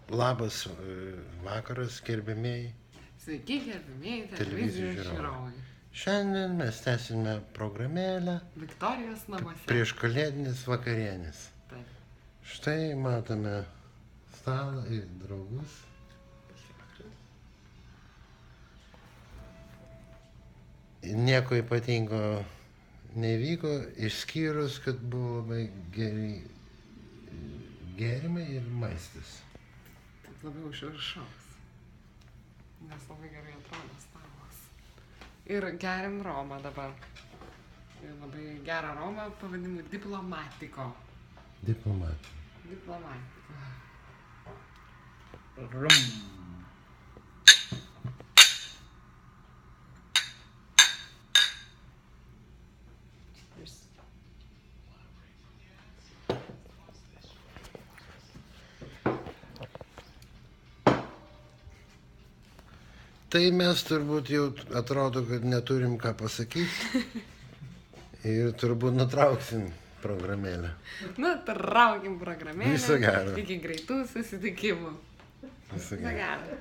Labas vakaras, gerbėmėjai. Sveiki, gerbimieji Televizijų televizijos žiūrovai. žiūrovai. Šiandien mes tęsime programėlę Viktorijos namuose. prieš kalėdinis vakarienis. Taip. Štai matome stalą ir draugus. Nieko ypatingo nevyko, išskyrus, kad buvo labai geri gėrimai ir maistas. Taip labiau iš viršaus. Nes labai gerai atrodo stalas. Ir geriam romą dabar. Ir labai gerą romą pavadimu Diplomatiko. Diplomat. Diplomatiko. Tai mes turbūt jau atrodo, kad neturim ką pasakyti ir turbūt nutrauksim programėlę. Nutraukim programėlę. Viso gero. Iki greitų susitikimų. Viso Viso gero. gero.